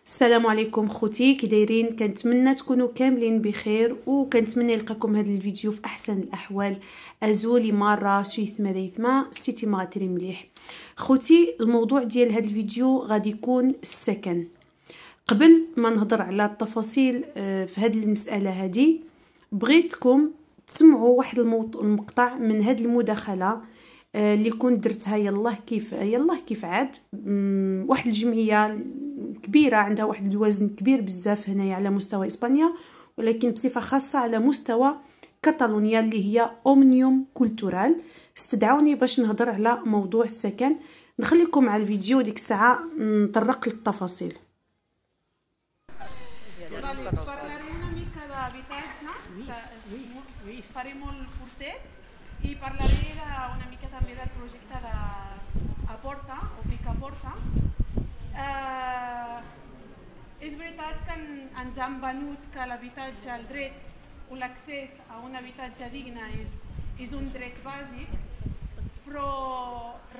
السلام عليكم خوتي، كي دايرين؟ كنتمنى تكونوا كاملين بخير، وكنتمنى نلقاكم هذا الفيديو في احسن الاحوال. ازولي مره سويث مدايثما سيتي مغاتري مليح. خوتي، الموضوع ديال هذا الفيديو غادي يكون السكن. قبل ما نهضر على التفاصيل في هذه المساله هذه، بغيتكم تسمعوا واحد المقطع من هذه المداخله اللي كنت درتها. يلاه كيف عاد واحد الجمعيه كبيره عندها واحد الوزن كبير بزاف هنايا على مستوى اسبانيا، ولكن بصفه خاصه على مستوى كاتالونيا اللي هي اومنيوم كولتورال. استدعوني باش نهضر على موضوع السكن. نخليكم على الفيديو ديك الساعه نطرق للتفاصيل. I parlaré una mica també del projecte de Aporta o Picaporta. És veritat que ens han venut que l'habitatge, el dret o l'accés a un habitatge digne és un dret bàsic, però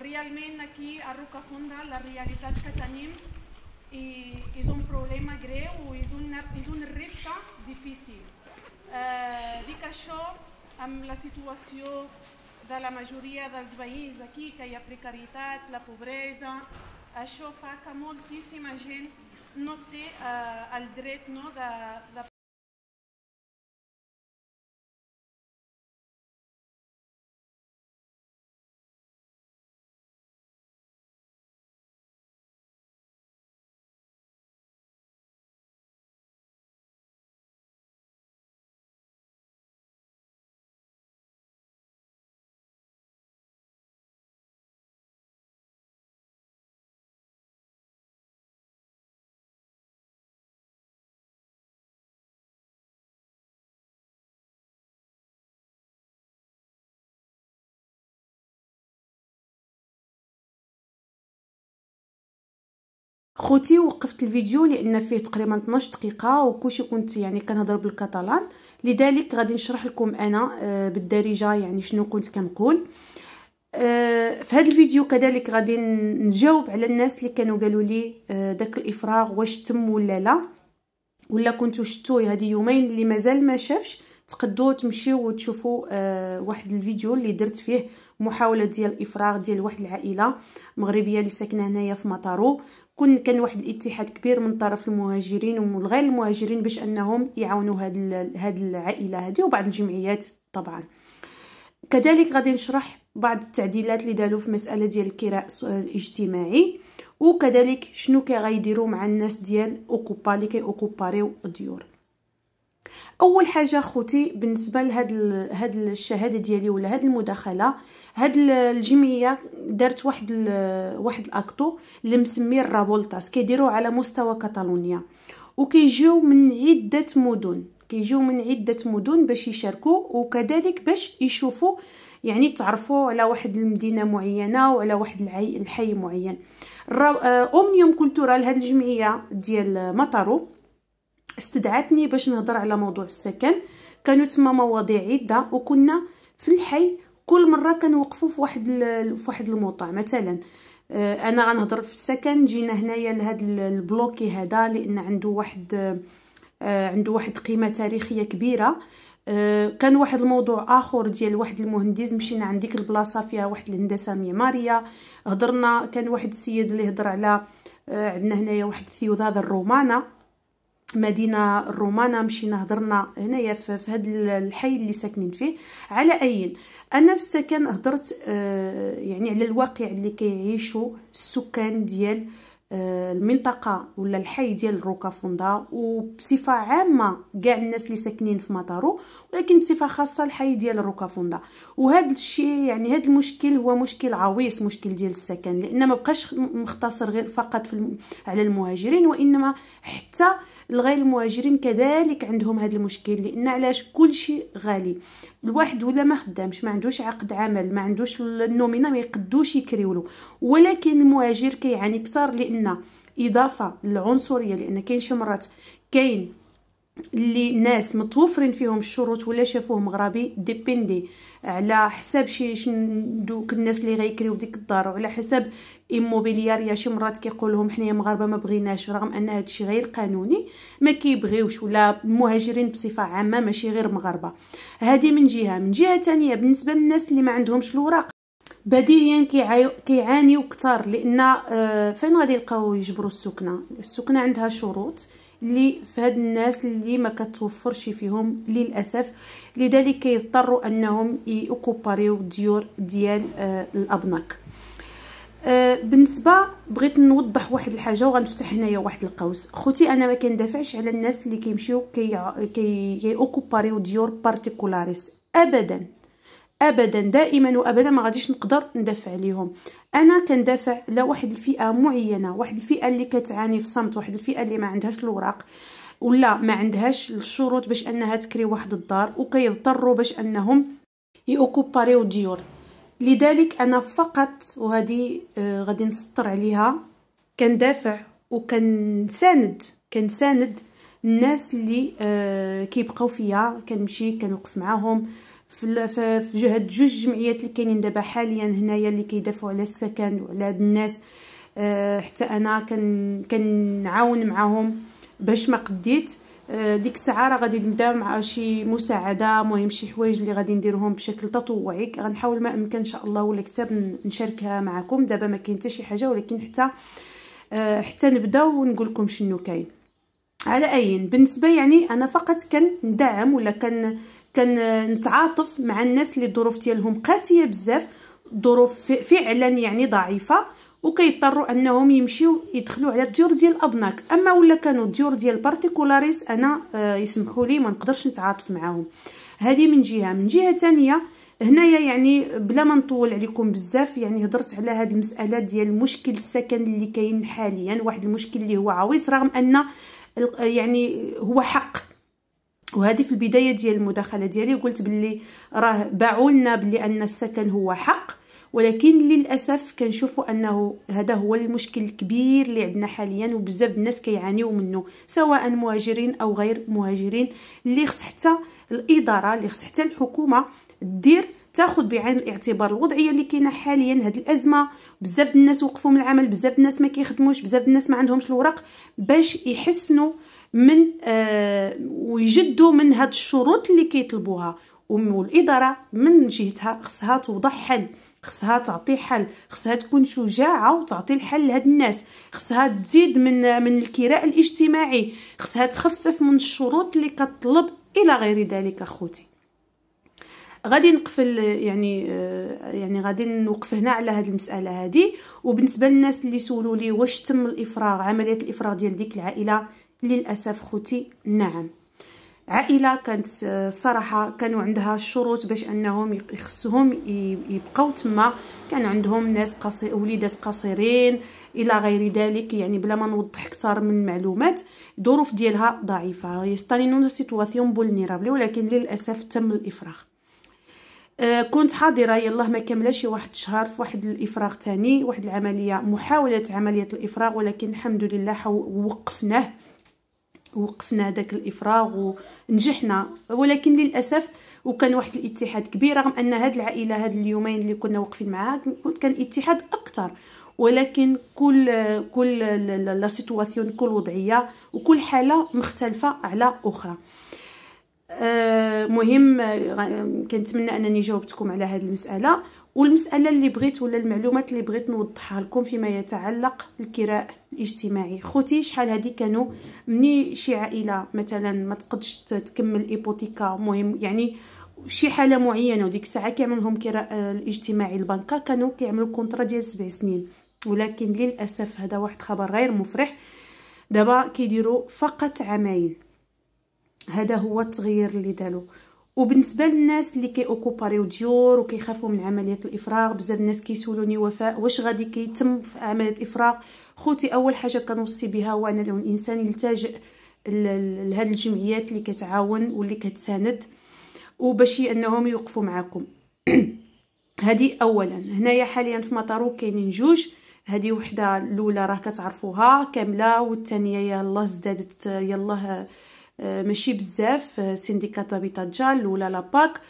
realment aquí a Rocafonda la realitat que tenim és un problema greu, és un repte difícil. Dic això amb la situació de la majoria dels veïns d'aquí, que hi ha precarietat, la pobresa, això fa que moltíssima gent no té el dret de خوتي، وقفت الفيديو لان فيه تقريبا 12 دقيقه وكلشي كنت كنهضر بالكاتالان، لذلك غادي نشرح لكم انا بالدارجه شنو كنت كنقول. في هذا الفيديو كذلك غادي نجاوب على الناس اللي كانوا قالوا لي داك الافراغ واش تم ولا لا، ولا كنتو شفتوه هذه يومين اللي مازال ما شافش. تقدروا تمشيو وتشوفوا واحد الفيديو اللي درت فيه محاوله ديال الافراغ ديال واحد العائله مغربيه اللي ساكنه هنايا في مطارو. كان واحد الاتحاد كبير من طرف المهاجرين وغير المهاجرين باش انهم يعاونوا هاد العائله هذه وبعض الجمعيات طبعا. كذلك غادي نشرح بعض التعديلات اللي داروا في مساله ديال الكراء الاجتماعي، وكذلك شنو غيديروا مع الناس ديال اوكوبا اللي اوكوباريو الديور. اول حاجه خوتي، بالنسبه لهاد الشهاده ديالي ولا هاد المداخله، هاد الجمعيه دارت واحد الاكتو اللي مسميه الرابولتاس، كيديروه على مستوى كاتالونيا، وكيجيو من عده مدن باش يشاركوا، وكذلك باش يشوفوا تعرفوا على واحد المدينه معينه وعلى واحد الحي معين. اومنيوم كولتورال هاد الجمعيه ديال مطارو استدعتني باش نهضر على موضوع السكن. كانوا تما مواضيع عده، وكنا في الحي كل مره كنوقفوا في واحد الموطع. مثلا انا غنهضر في السكن، جينا هنايا لهذا البلوكي هذا لان عنده واحد قيمه تاريخيه كبيره. كان واحد الموضوع اخر ديال واحد المهندس، مشينا عند ديك البلاصه فيها واحد الهندسه المعماريه، هضرنا. كان واحد السيد اللي هضر على عندنا هنايا واحد الثيوداد الرومانه، مدينه الرومانه، مشينا هضرنا هنايا في هذا الحي اللي ساكنين فيه. على اي انا في السكن هضرت على الواقع اللي كيعيشوا السكان ديال المنطقه ولا الحي ديال روكافوندا، وبصفه عامه كاع الناس اللي ساكنين في مطارو، ولكن بصفه خاصه الحي ديال روكافوندا. وهذا الشيء هذا المشكل هو مشكل عويص، مشكل ديال السكن، لان ما بقاش مختصر غير فقط على المهاجرين، وانما حتى الغير المهاجرين كذلك عندهم هذا المشكل. لان علاش؟ كل شيء غالي. الواحد ولا ما خدامش، ما عندوش عقد عمل، ما عندوش النومينا، ما يقدوش يكريولو. ولكن المهاجر كيعاني اكثر، لان اضافه للعنصريه، لان كاين شي مرات كاين اللي ناس متوفرين فيهم الشروط ولا شافوه مغربي ديبيندي على حساب دوك الناس اللي غيكريو ديك الدار، وعلى حساب ايموبيلياريا. شي مرات كيقول لهم حنايا مغاربه ما بغيناش، رغم ان هذا الشيء غير قانوني، ما كيبغيوش، ولا المهاجرين بصفه عامه ماشي غير مغاربه. هذه من جهه. من جهه ثانيه بالنسبه للناس اللي ما عندهمش الوراق بديهيا كيعانيو كثر، لان فين غادي يلقاو يجبروا السكنه عندها شروط اللي في هاد الناس اللي ما كتوفرش فيهم للاسف. لذلك كيضطروا انهم يوكوباريو ديور ديال الابناك. بالنسبه بغيت نوضح واحد الحاجه وغنفتح هنايا واحد القوس. خوتي انا ما كندافعش على الناس اللي كيمشيو كي اوكوباريو ديور بارتيكولاريس ابدا ابدا، دائما وابدا ما غاديش نقدر ندافع عليهم. انا كندافع على واحد الفئه معينه، واحد الفئه اللي كتعاني في صمت، واحد الفئه اللي ما عندهاش الوراق ولا ما عندهاش الشروط باش انها تكري واحد الدار، وكيضطروا باش انهم يوكوباريو ديور. لذلك انا فقط، وهذه غادي نسطر عليها، كندافع وكنساند الناس اللي كيبقاو فيا، كنمشي كنوقف معاهم في جهه جوج جمعيات اللي كاينين دابا حاليا هنايا اللي كيدافعوا على السكن وعلى هاد الناس. حتى انا كنعاون معاهم باش ما قديت. ديك الساعه راه غادي نبدا مع شي مساعده، مهم شي حوايج اللي غادي نديرهم بشكل تطوعي، غنحاول ما امكن ان شاء الله ولا كتاب نشاركها معكم. دابا ما كاين حتى شي حاجه، ولكن حتى نبدا ونقول لكم شنو كاين. على اي بالنسبه يعني انا فقط كندعم ولا كنتعاطف مع الناس اللي الظروف ديالهم قاسيه بزاف، ظروف فعلا يعني ضعيفه، وكيضطروا انهم يمشيو يدخلوا على الديور ديال الابناك. اما ولا كانوا الديور ديال بارتيكولاريس انا يسمحوا لي ما نقدرش نتعاطف معاهم. هذه من جهه. من جهه ثانيه هنايا يعني بلا ما نطول عليكم بزاف، يعني هضرت على هذه المساله ديال مشكل السكن اللي كاين حاليا، واحد المشكل اللي هو عويص، رغم ان يعني هو حق. وهذه في البدايه ديال المداخله ديالي قلت باللي راه باعوا لنا باللي ان السكن هو حق، ولكن للاسف كنشوفوا انه هذا هو المشكل الكبير اللي عندنا حاليا، وبزاف الناس كيعانيوا منه، سواء مهاجرين او غير مهاجرين، اللي خص حتى الاداره، اللي خص حتى الحكومه تاخذ بعين الاعتبار الوضعيه اللي كاينه حاليا. هذه الازمه بزاف الناس وقفوا من العمل، بزاف الناس ما كيخدموش، بزاف الناس ما عندهمش الوراق، باش يحسنوا من ويجدوا من هاد الشروط اللي كيطلبوها. والاداره من جهتها خصها توضع حل، خصها تعطي حل، خصها تكون شجاعه وتعطي الحل لهاد الناس، خصها تزيد من الكراء الاجتماعي، خصها تخفف من الشروط اللي كتطلب الى غير ذلك. اخوتي غادي نقفل يعني غادي نوقف هنا على هذه المساله هذه. وبالنسبه للناس اللي سولوا لي واش تم الافراغ، عمليه الافراغ ديال ديك العائله، للاسف خوتي نعم. عائله كانت صراحه كانوا عندها الشروط باش انهم يخصهم يبقاو تما، كان عندهم ناس وليدات قصيرين الى غير ذلك، يعني بلا ما نوضح اكثر من المعلومات. الظروف ديالها ضعيفه، يستانينون سيتواسيون فولنيرابل، ولكن للاسف تم الافراغ. كنت حاضره يلاه ما كملش واحد الشهر في واحد الافراغ ثاني، واحد العمليه، محاوله عمليه الافراغ، ولكن الحمد لله وقفنا داك الافراغ ونجحنا. ولكن للاسف وكان واحد الاتحاد كبير، رغم ان هاد العائله هاد اليومين اللي كنا واقفين معاها كان اتحاد اكثر، ولكن كل لا سيتواسيون، كل وضعيه وكل حاله مختلفه على اخرى. مهم كنتمنى انني جاوبتكم على هذه المساله. والمساله اللي بغيت ولا المعلومات اللي بغيت نوضحها لكم فيما يتعلق بالكراء الاجتماعي، خوتي شحال هذه كانوا مني شي عائله مثلا ما تقدش تكمل ايبوتيكا، مهم يعني شي حاله معينه، وديك الساعه كيعملوا لهم كراء الاجتماعي البنكه، كانوا كيعملوا كونطرا ديال 7 سنين، ولكن للاسف هذا واحد خبر غير مفرح، دابا كيديروا فقط عامين. هذا هو التغيير اللي داروا. وبالنسبه للناس اللي كيوكوباريو ديور وكيخافوا من عمليه الافراغ، بزاف الناس كيسولوني وفاء واش غادي كيتم في عمليه الافراغ. خوتي اول حاجه كنوصي بها هو ان الانسان يلتجئ لهذه الجمعيات اللي كتعاون واللي كتساند، وباش انهم يوقفوا معكم. هذه اولا. هنايا حاليا في مطارو كاينين جوج، هذه وحده الاولى راه كتعرفوها كامله، والثانيه يلاه ازدادت، يلاه ماشي بزاف سينديكات هابيتات جال ولا لاباك،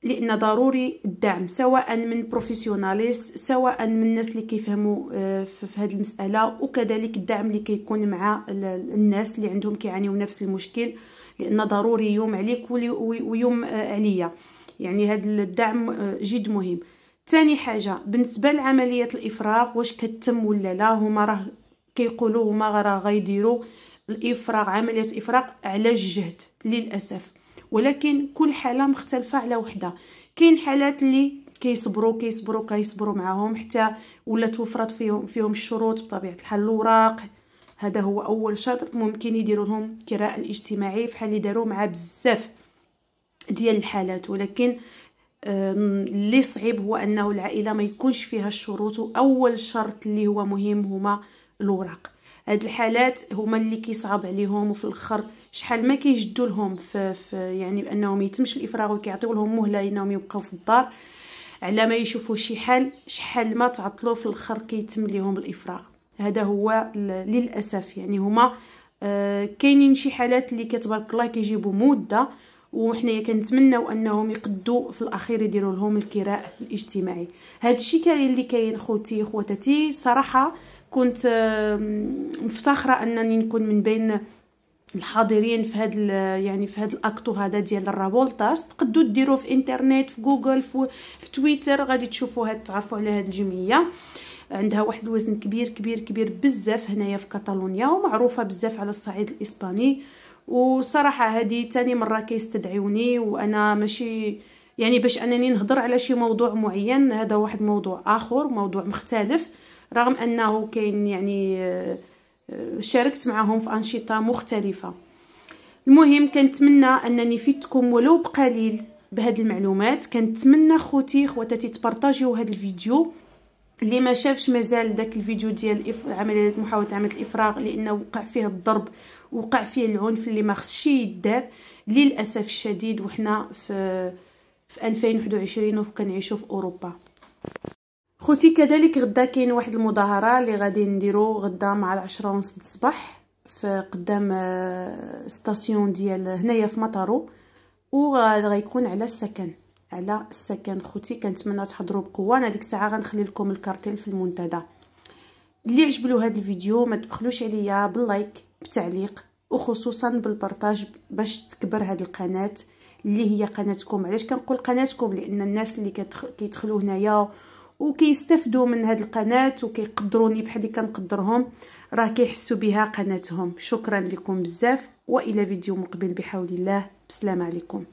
لان ضروري الدعم سواء من بروفيسيوناليست سواء من الناس اللي كيفهموا في هذه المساله، وكذلك الدعم اللي كيكون مع الناس اللي عندهم كيعانيوا نفس المشكل، لان ضروري يوم عليك ويوم عليا، يعني هذا الدعم جد مهم. ثاني حاجه بالنسبه لعمليه الافراغ واش كتتم ولا لا، هما راه كيقولوا هما راه غيديروا الافراغ عمليه افراغ على الجهد للاسف، ولكن كل حاله مختلفه على وحده. كاين حالات اللي كيصبروا معاهم حتى ولا توفرت فيهم الشروط بطبيعه الحال الاوراق، هذا هو اول شرط. ممكن يديروا لهم كراء الاجتماعي بحال اللي داروا مع بزاف ديال الحالات، ولكن اللي صعيب هو انه العائله ما يكونش فيها الشروط، واول شرط اللي هو مهم هما الوراق. هاد الحالات هما اللي كيصعب عليهم، وفي الاخر شحال ما كيجدوا لهم في يعني بانهم يتمش الافراغ وكيعطيو لهم مهله انهم يبقاو في الدار على ما يشوفوا شي حل، شحال ما تعطلوا في الاخر كيتم ليهم الافراغ. هذا هو للاسف. يعني هما كاينين شي حالات اللي كتبارك الله كيجيبوا مده، وحنايا كنتمناو انهم يقدوا في الاخير يديروا لهم الكراء الاجتماعي. هذا الشيء كاين اللي كاين خوتي خواتاتي، صراحه كنت مفتخره انني نكون من بين الحاضرين في هذا يعني في هذا الاكتو هذا ديال الرابولتاس. تقدروا ديروه في انترنت، في جوجل، في تويتر، غادي تشوفوا تعرفوا على هذه الجمعيه. عندها واحد الوزن كبير كبير كبير بزاف هنايا في كاتالونيا، ومعروفه بزاف على الصعيد الاسباني. وصراحه هذه تاني مره كيستدعوني، وانا ماشي يعني باش انني نهضر على شي موضوع معين، هذا واحد موضوع اخر، موضوع مختلف، رغم انه كاين يعني شاركت معهم في انشطه مختلفه. المهم كنتمنى انني فدتكم ولو بقليل بهذه المعلومات. كنتمنى خوتي خواتاتي تبارطاجيو هذا الفيديو، اللي ما شافش مازال داك الفيديو ديال عمليه محاوله عمل الافراغ، لانه وقع فيه الضرب وقع فيه العنف اللي ما خصش يدار للاسف الشديد، وحنا في 2021 وكنعيشوا في اوروبا. خوتي كذلك غدا كاين واحد المظاهره اللي غادي نديرو غدا مع 10:30 الصباح في قدام ستاسيون ديال هنايا في مطارو، وغيكون على السكن خوتي. كنتمنى تحضروا بقوه. انا ديك الساعه غنخلي لكم الكارتيل في المنتدى. اللي عجبلو هذا الفيديو ما تبخلوش عليا باللايك بالتعليق وخصوصا بالبارطاج باش تكبر هذه القناه اللي هي قناتكم. علاش كنقول قناتكم؟ لان الناس اللي كيدخلوا هنايا وكيستافدوا من هذه القناه وكيقدروني بحال اللي كنقدرهم، راه كيحسوا بها قناتهم. شكرا لكم بزاف، والى فيديو مقبل بحول الله. بسلام عليكم.